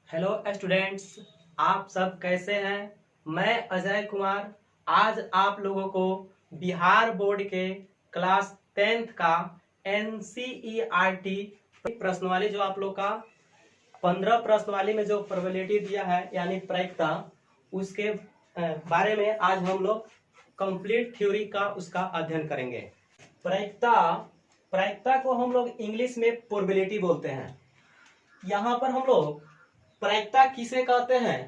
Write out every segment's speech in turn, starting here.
Hello students, आप सब कैसे हैं। मैं अजय कुमार आज आप लोगों को बिहार बोर्ड के क्लास 10th का NCERT प्रश्नवाली जो आप लोग का 15 प्रश्नवाली में जो प्रोबेबिलिटी दिया है यानी प्रायिकता, उसके बारे में आज हम लोग कंप्लीट थ्योरी का उसका अध्ययन करेंगे। प्रायिकता प्रायिकता को हम लोग इंग्लिश में प्रोबेबिलिटी बोलते हैं। यहाँ पर हम लोग प्रायिकता किसे कहते हैं,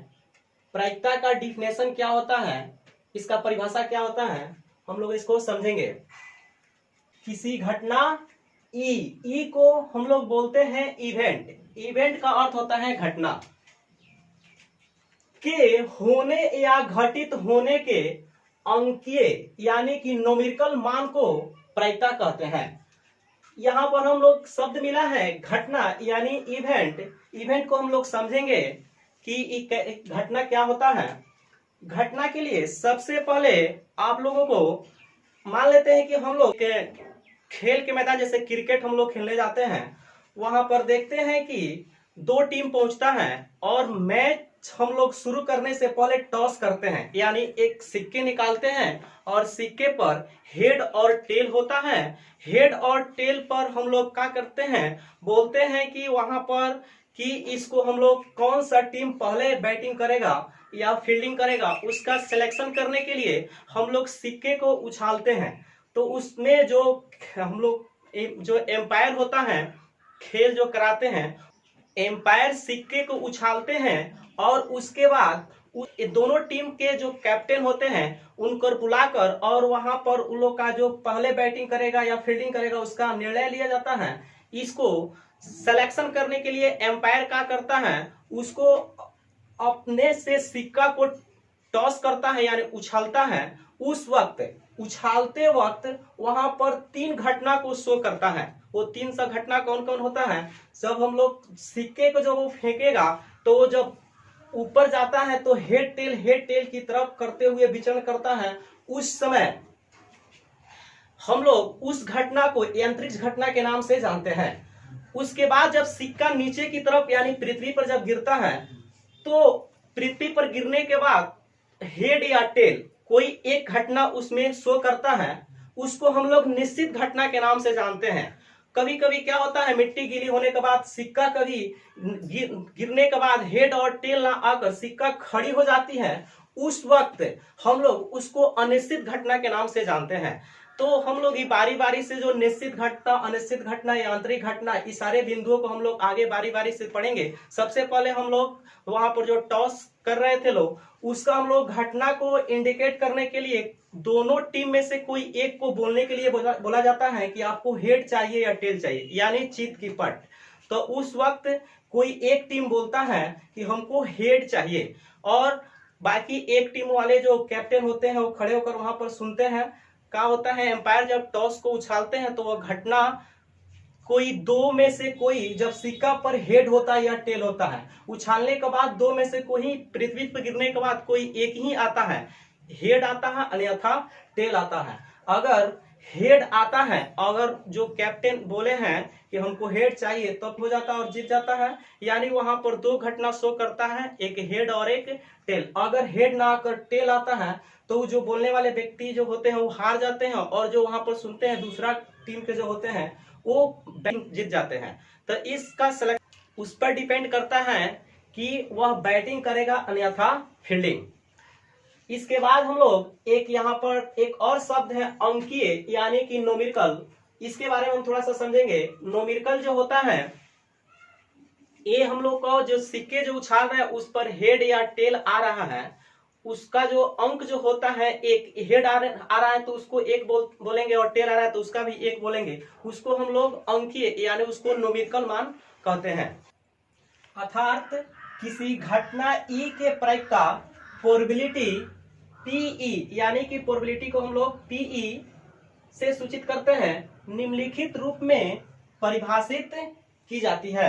प्रायिकता का डिफिनेशन क्या होता है, इसका परिभाषा क्या होता है, हम लोग इसको समझेंगे। किसी घटना ई को हम लोग बोलते हैं इवेंट। इवेंट का अर्थ होता है घटना के होने या घटित होने के अंकीय यानी कि न्यूमेरिकल मान को प्रायिकता कहते हैं। यहाँ पर हम लोग शब्द मिला है घटना यानी इवेंट। इवेंट को हम लोग समझेंगे कि घटना क्या होता है। घटना के लिए सबसे पहले आप लोगों को मान लेते हैं कि हम लोग के खेल के मैदान जैसे क्रिकेट हम लोग खेलने जाते हैं, वहां पर देखते हैं कि दो टीम पहुंचता है और मैच हम लोग शुरू करने से पहले टॉस करते हैं यानी एक सिक्के निकालते हैं और सिक्के पर हेड और टेल होता है। हेड और टेल पर हम लोग क्या करते हैं, बोलते हैं कि वहां पर कि इसको हम लोग कौन सा टीम पहले बैटिंग करेगा या फील्डिंग करेगा, उसका सिलेक्शन करने के लिए हम लोग सिक्के को उछालते हैं। तो उसमें जो हम लोग जो एम्पायर होता है, खेल जो कराते हैं, एम्पायर सिक्के को उछालते हैं और उसके बाद दोनों टीम के जो कैप्टन होते हैं उनको बुलाकर और वहां पर उन लोग का जो पहले बैटिंग करेगा या फील्डिंग करेगा उसका निर्णय लिया जाता है। इसको सिलेक्शन करने के लिए एम्पायर क्या करता है, उसको अपने से सिक्का को टॉस करता है यानी उछालता है। उस वक्त उछालते वक्त वहां पर 3 घटना को शो करता है। वो 3 सा घटना कौन कौन होता है, जब हम लोग सिक्के को जब वो फेंकेगा तो वो जब ऊपर जाता है तो हेड टेल की तरफ करते हुए विचरण करता है। उस समय हम लोग उस घटना को अंतरिक्ष घटना के नाम से जानते हैं। उसके बाद जब सिक्का नीचे की तरफ यानी पृथ्वी पर जब गिरता है तो पृथ्वी पर गिरने के बाद हेड या टेल कोई एक घटना उसमें शो करता है, उसको हम लोग निश्चित घटना के नाम से जानते हैं। कभी कभी क्या होता है, मिट्टी गीली होने के बाद सिक्का कभी गिरने के बाद हेड और टेल ना आकर सिक्का खड़ी हो जाती है, उस वक्त हम लोग उसको अनिश्चित घटना के नाम से जानते हैं। तो हम लोग बारी बारी से जो निश्चित घटना, अनिश्चित घटना, यांत्रिक घटना, इस सारे बिंदुओं को हम लोग आगे बारी बारी से पढ़ेंगे। सबसे पहले हम लोग वहां पर जो टॉस कर रहे थे लोग, उसका हम लोग घटना को इंडिकेट करने के लिए दोनों टीम में से कोई एक को बोलने के लिए बोला जाता है कि आपको हेड चाहिए या टेल चाहिए यानी चित की पट। तो उस वक्त कोई एक टीम बोलता है कि हमको हेड चाहिए और बाकी एक टीम वाले जो कैप्टन होते हैं वो खड़े होकर वहां पर सुनते हैं। क्या होता है, एम्पायर जब टॉस को उछालते हैं तो वह घटना कोई दो में से कोई, जब सिक्का पर हेड होता है या टेल होता है, उछालने के बाद दो में से कोई पृथ्वी पर गिरने के बाद कोई एक ही आता है, हेड आता है अन्यथा टेल आता है। अगर हेड आता है, अगर जो कैप्टन बोले हैं कि हमको हेड चाहिए तब हो जाता है और जीत जाता है, यानी वहां पर 2 घटना शो करता है, एक हेड और एक टेल। अगर हेड ना आकर टेल आता है तो जो बोलने वाले व्यक्ति जो होते हैं वो हार जाते हैं और जो वहां पर सुनते हैं दूसरा टीम के जो होते हैं वो जीत जाते हैं। तो इसका सेलेक्ट उस पर डिपेंड करता है कि वह बैटिंग करेगा अन्यथा फील्डिंग। इसके बाद हम लोग एक यहाँ पर एक और शब्द है अंकीय यानी कि न्यूमेरिकल, इसके बारे में हम थोड़ा सा समझेंगे। न्यूमेरिकल जो होता है, ये हम लोग को जो सिक्के जो उछाल रहे हैं उस पर हेड या टेल आ रहा है, उसका जो अंक जो होता है, एक हेड आ रहा है तो उसको एक बोलेंगे और टेल आ रहा है तो उसका भी एक बोलेंगे, उसको हम लोग अंकीय यानी उसको न्यूमेरिकल मान कहते हैं। अर्थात किसी घटना ई के प्रायिकता प्रोबेबिलिटी पीई यानी कि प्रोबेबिलिटी को हम लोग पीई से सूचित करते हैं, निम्नलिखित रूप में परिभाषित की जाती है।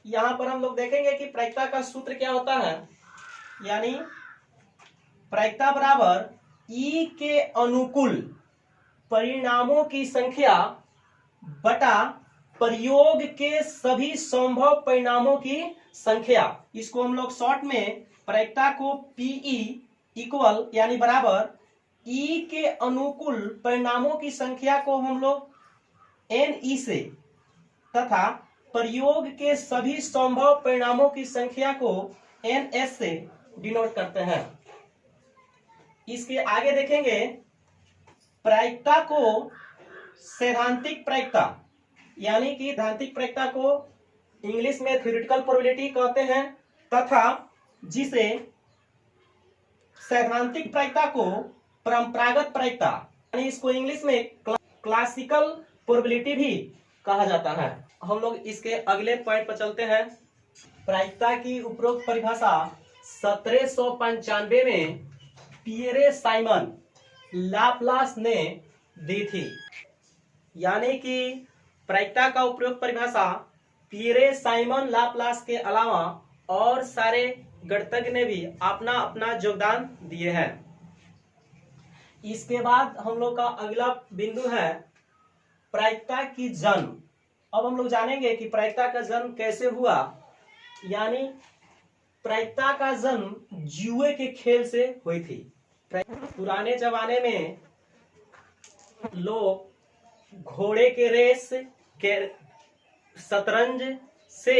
यहां पर हम लोग देखेंगे कि प्रायिकता का सूत्र क्या होता है, यानी प्रायिकता बराबर ई के अनुकूल परिणामों की संख्या बटा प्रयोग के सभी संभव परिणामों की संख्या। इसको हम लोग शॉर्ट में प्रायिकता को पीई इक्वल यानी बराबर ई के अनुकूल परिणामों की संख्या को हम लोग एन ई से तथा प्रयोग के सभी संभव परिणामों की संख्या को एन एस से डिनोट करते हैं। इसके आगे देखेंगे प्रायिकता को सैद्धांतिक प्रायिकता यानी कि सैद्धांतिक प्रायिकता को इंग्लिश में थ्योरेटिकल प्रोबेबिलिटी कहते हैं तथा जिसे सैद्धांतिक प्रायिकता को परंपरागत प्रायिकता यानी इसको इंग्लिश में क्लासिकल प्रोबेबिलिटी भी कहा जाता है। हम लोग इसके अगले पॉइंट पर चलते हैं। प्रायिकता की उपरोक्त परिभाषा 1795 में पियरे साइमन लाप्लास ने दी थी। यानी कि प्रायिकता का उपरोक्त परिभाषा पियरे साइमन लाप्लास के अलावा और सारे गणितज्ञ ने भी अपना अपना योगदान दिए हैं। इसके बाद हम लोग का अगला बिंदु है प्रायिकता की जन्म। अब हम लोग जानेंगे कि प्रायिकता का जन्म कैसे हुआ। यानी प्रायिकता का जन्म जुए के खेल से हुई थी। पुराने जमाने में लोग घोड़े के रेस के शतरंज से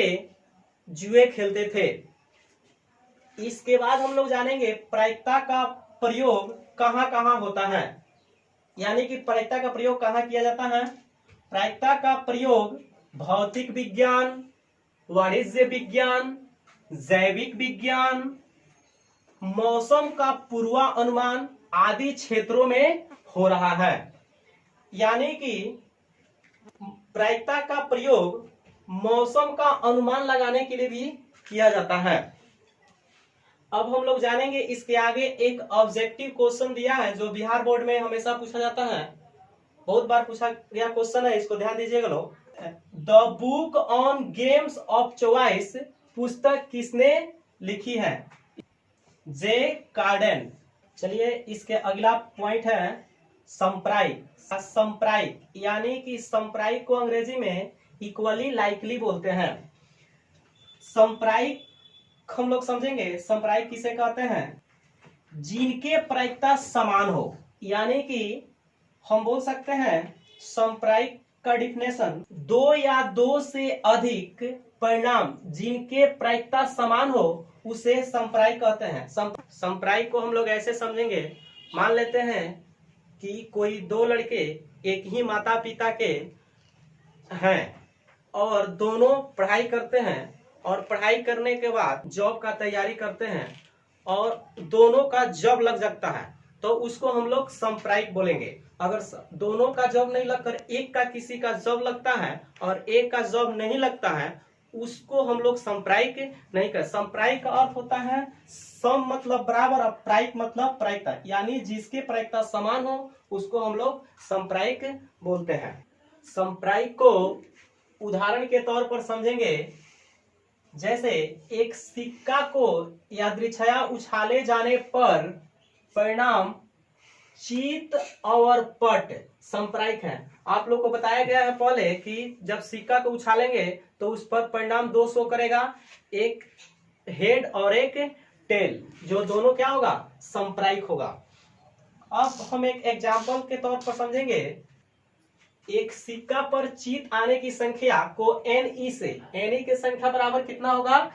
जुए खेलते थे। इसके बाद हम लोग जानेंगे प्रायिकता का प्रयोग कहाँ कहाँ होता है। यानी कि प्रायिकता का प्रयोग कहाँ किया जाता है। प्रायिकता का प्रयोग भौतिक विज्ञान, वाणिज्य विज्ञान, जैविक विज्ञान, मौसम का पूर्वानुमान आदि क्षेत्रों में हो रहा है। यानी कि प्रायिकता का प्रयोग मौसम का अनुमान लगाने के लिए भी किया जाता है। अब हम लोग जानेंगे इसके आगे एक ऑब्जेक्टिव क्वेश्चन दिया है जो बिहार बोर्ड में हमेशा पूछा जाता है, बहुत बार पूछा गया क्वेश्चन है, इसको ध्यान दीजिएगा लोग। The book on games of choice पुस्तक किसने लिखी है। जे कार्डेन। चलिए इसके अगला पॉइंट है संप्रायिक। संप्रायिक यानी कि संप्रायिक को अंग्रेजी में इक्वली लाइकली बोलते हैं। संप्रायिक हम लोग समझेंगे संप्रायिक किसे कहते हैं, जिनके प्रायिकता समान हो। यानी कि हम बोल सकते हैं संप्रायिक का डिफिनेशन दो या दो से अधिक परिणाम जिनके प्रायिकता समान हो उसे संप्रायिक कहते हैं। संप्रायिक को हम लोग ऐसे समझेंगे, मान लेते हैं कि कोई दो लड़के एक ही माता पिता के हैं और दोनों पढ़ाई करते हैं और पढ़ाई करने के बाद जॉब का तैयारी करते हैं और दोनों का जॉब लग जाता है तो उसको हम लोग संप्रायिक बोलेंगे। अगर दोनों का जॉब नहीं लगकर एक का किसी का जॉब लगता है और एक का जॉब नहीं लगता है उसको हम लोग संप्रायिक नहीं कर। संप्रायिक का अर्थ होता है सम मतलब बराबर और प्रायिक मतलब प्रायिकता, यानी जिसके प्रायिकता समान हो उसको हम लोग संप्रायिक बोलते हैं। संप्रायिक को उदाहरण के तौर पर समझेंगे, जैसे एक सिक्का को यादृच्छया उछाले जाने पर परिणाम चीत और पट संप्रायिक है। आप लोग को बताया गया है पहले कि जब सिक्का को उछालेंगे तो उस पर परिणाम दो शो करेगा, एक हेड और एक टेल, जो दोनों क्या होगा संप्रायिक होगा। अब हम एक एग्जाम्पल के तौर पर समझेंगे, एक सिक्का पर चीत आने की संख्या को एन ई से, एन ई की संख्या बराबर कितना होगा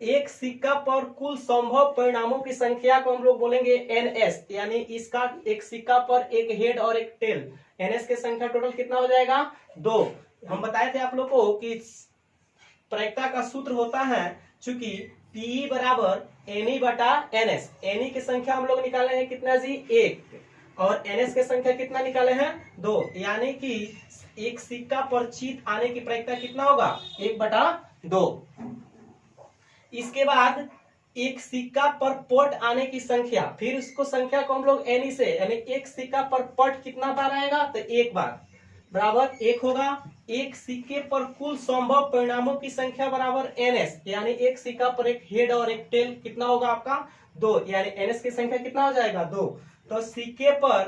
एक सिक्का पर कुल संभव परिणामों की संख्या को हम लोग बोलेंगे एन एस, यानी इसका एक सिक्का पर एक हेड और एक टेल, एन एस की संख्या टोटल कितना हो जाएगा 2। हम बताए थे आप लोग को कि प्रायिकता का सूत्र होता है चूंकि पी बराबर एन ई बटा एन एस। एन ई की संख्या हम लोग निकाले हैं कितना जी 1 और एन एस की संख्या कितना निकाले हैं 2, यानी कि एक सिक्का पर चीत आने की प्रायिकता कितना होगा 1/2। इसके बाद एक सिक्का पर पट आने की संख्या, फिर उसको संख्या को हम लोग एन से, यानी एक सिक्का पर पट कितना बार आएगा तो एक बार बराबर 1 होगा। एक सिक्के पर कुल संभव परिणामों की संख्या बराबर एन एस, यानी एक सिक्का पर एक हेड और एक टेल कितना होगा आपका 2, यानी एन एस की संख्या कितना हो जाएगा 2। तो सिक्के पर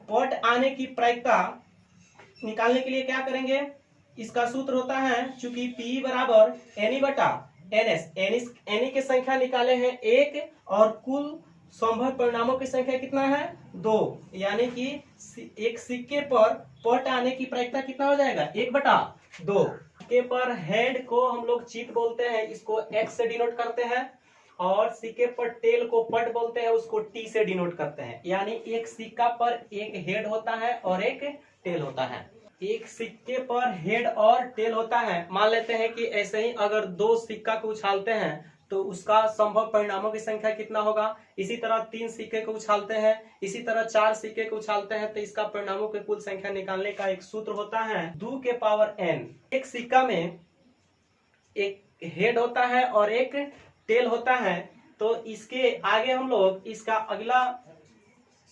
पट आने की प्रायिकता निकालने के लिए क्या करेंगे, इसका सूत्र होता है चूंकि P बराबर Ni बटा NS, Ni की संख्या निकाले हैं 1 और कुल संभव परिणामों की संख्या कितना है 2, यानी कि एक सिक्के पर पट आने की प्रायिकता कितना हो जाएगा 1/2। सिक्के पर हेड को हम लोग चित बोलते हैं, इसको X से डिनोट करते हैं, और सिक्के पर टेल को पट बोलते हैं, उसको T से डिनोट करते हैं। यानी एक सिक्का पर एक हेड होता है और एक टेल होता है। एक सिक्के पर हेड और टेल होता है। मान लेते हैं कि ऐसे ही अगर 2 सिक्का को उछालते हैं तो उसका संभव परिणामों की संख्या कितना होगा। इसी तरह 3 सिक्के को उछालते हैं, इसी तरह 4 सिक्के को उछालते हैं, तो इसका परिणामों की कुल संख्या निकालने का एक सूत्र होता है 2 के पावर n। एक सिक्का में एक हेड होता है और एक टेल होता है, तो इसके आगे हम लोग इसका अगला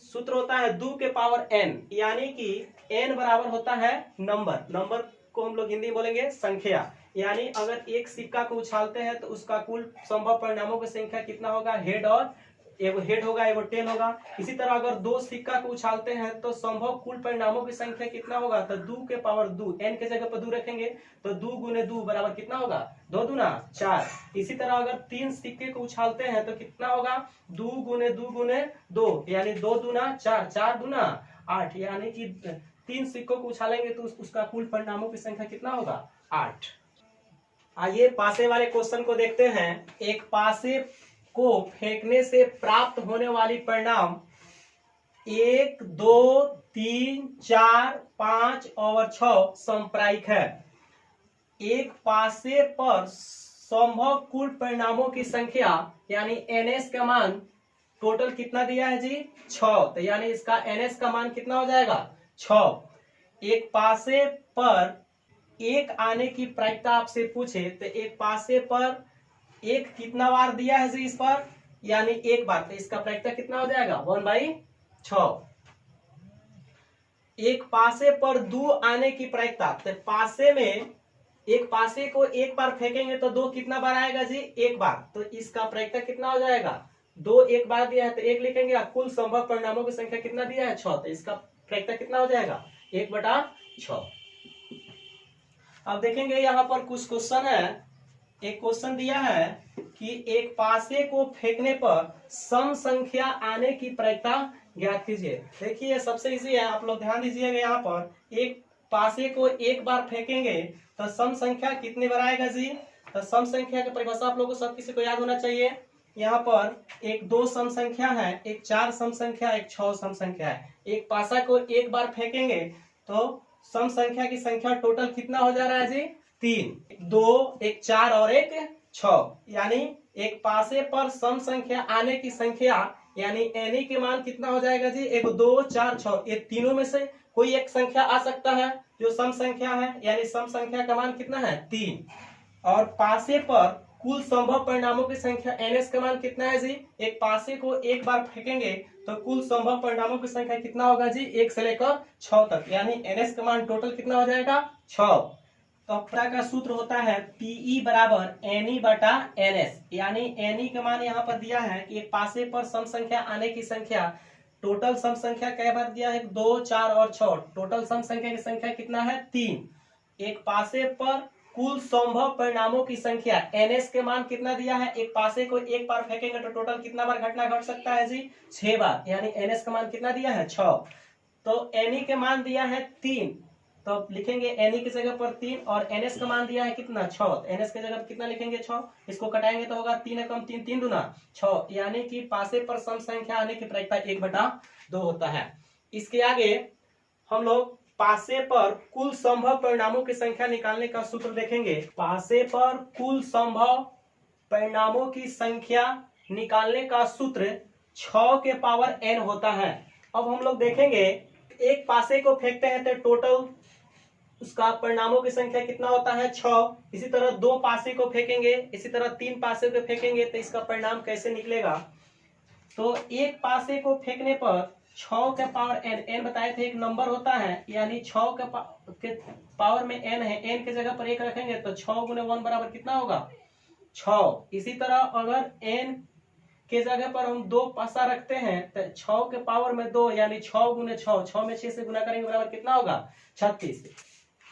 सूत्र होता है 2 के पावर n, यानी कि n बराबर होता है नंबर को हम लोग हिंदी में बोलेंगे संख्या। यानी अगर एक सिक्का को उछालते हैं तो उसका कुल संभव परिणामों की संख्या कितना होगा, हेड और एगो हेड होगा एगो टेल होगा। इसी तरह अगर 2 सिक्का को उछालते हैं तो संभव कुल परिणामों की संख्या कितना होगा, तो 2 के पावर 2, n के जगह पर 2 रखेंगे तो 2 गुने 2 बराबर कितना होगा 2 दूना 4। इसी तरह अगर 3 सिक्के को उछालते हैं तो कितना होगा 2 गुने 2 गुने 2, यानी 2 दूना 4, 4 दूना 8, यानी कि 3 सिक्कों को उछालेंगे तो उसका कुल परिणामों की संख्या कितना होगा 8। आइए पासे वाले क्वेश्चन को देखते हैं। एक पासे को फेंकने से प्राप्त होने वाली परिणाम 1, 2, 3, 4, 5 और 6 समप्रायिक है। एक पासे पर संभव कुल परिणामों की संख्या यानी NS का मान टोटल कितना दिया है जी 6, तो यानी इसका NS का मान कितना हो जाएगा 6। एक पासे पर एक आने की प्रायिकता आपसे पूछे तो एक पासे पर एक कितना बार दिया है जी इस पर, यानी एक बार, तो इसका प्रायिकता कितना हो जाएगा 1/6। एक पासे पर 2 आने की प्रायिकता, तो पासे में एक पासे को एक बार फेंकेंगे तो 2 कितना बार आएगा जी एक बार, तो इसका प्रायिकता कितना हो जाएगा 2 एक बार दिया है तो 1 लिखेंगे। कुल संभव परिणामों की संख्या कितना दिया है 6, तो इसका प्रायिकता कितना हो जाएगा 1/6। अब देखेंगे यहाँ पर कुछ क्वेश्चन है। एक क्वेश्चन दिया है कि एक पासे को फेंकने पर सम संख्या आने की प्रायिकता ज्ञात कीजिए। देखिए सबसे इजी है, आप लोग ध्यान दीजिएगा। यहाँ पर एक पासे को एक बार फेंकेंगे तो सम संख्या कितने बार आएगा जी, तो सम संख्या की परिभाषा आप लोगों को सब किसी को याद होना चाहिए। यहाँ पर एक 2 सम संख्या है, एक 4 सम संख्या, एक 6 सम संख्या है। एक पासा को एक बार फेंकेंगे तो सम संख्या की संख्या टोटल कितना हो जा रहा है जी 3, 2, एक 4 और एक 6, यानी एक पासे पर सम संख्या आने की संख्या यानी एनी के मान कितना हो जाएगा जी 1, 2, 4, 6। ये तीनों में से कोई एक संख्या आ सकता है जो सम संख्या है, यानी सम संख्या का मान कितना है 3। और पासे पर कुल संभव परिणामों की संख्या NS का मान कितना है जी, एक पासे को एक बार फेंकेंगे तो कुल संभव परिणामों की संख्या कितना होगा जी 1 से लेकर 6 तक, यानी NS का मान टोटल कितना हो जाएगा 6। तो अपना का सूत्र होता है PE बराबर NE बटा NS, यानी NE का मान यहाँ पर दिया है कि एक पासे पर सम संख्या आने की संख्या, टोटल सम संख्या कई बार दिया है 2, 4 और 6, टोटल सम संख्या की संख्या कितना है 3। एक पासे पर कुल संभव परिणामों की संख्या NS के मान कितना दिया है, एक पासे को एक बार फेंकेंगे तो टोटल कितना बार घटना घट सकता है जी 6 बार, यानी NS का मान कितना दिया है 6। तो NE के मान दिया है 3, तो लिखेंगे NE की जगह पर 3, और NS का मान दिया है कितना 6, तो NS की जगह पर कितना लिखेंगे 6। इसको कटाएंगे तो होगा 3 एकम 3, 3 दूना 6, यानी कि पासे पर सम संख्या आने की प्रायिकता 1/2 होता है। इसके आगे हम लोग पासे पर कुल संभव परिणामों की संख्या निकालने का सूत्र देखेंगे। पासे पर कुल संभव परिणामों की संख्या निकालने का सूत्र 6 के पावर n होता है। अब हम लोग देखेंगे एक पासे को फेंकते हैं तो टोटल उसका परिणामों की संख्या कितना होता है 6। इसी तरह 2 पासे को फेंकेंगे, इसी तरह 3 पासे को फेंकेंगे तो इसका परिणाम कैसे निकलेगा। तो एक पासे को फेंकने पर 6 के पावर n बताए थे एक नंबर होता है, यानी 6 के पावर में n है, n के जगह पर 1 रखेंगे तो 6 गुने 1 बराबर कितना होगा 6। इसी तरह अगर n के जगह पर हम 2 पासा रखते हैं तो 6 के पावर में 2 यानी 6 गुने 6, 6 में 6 से गुना करेंगे बराबर कितना होगा 36।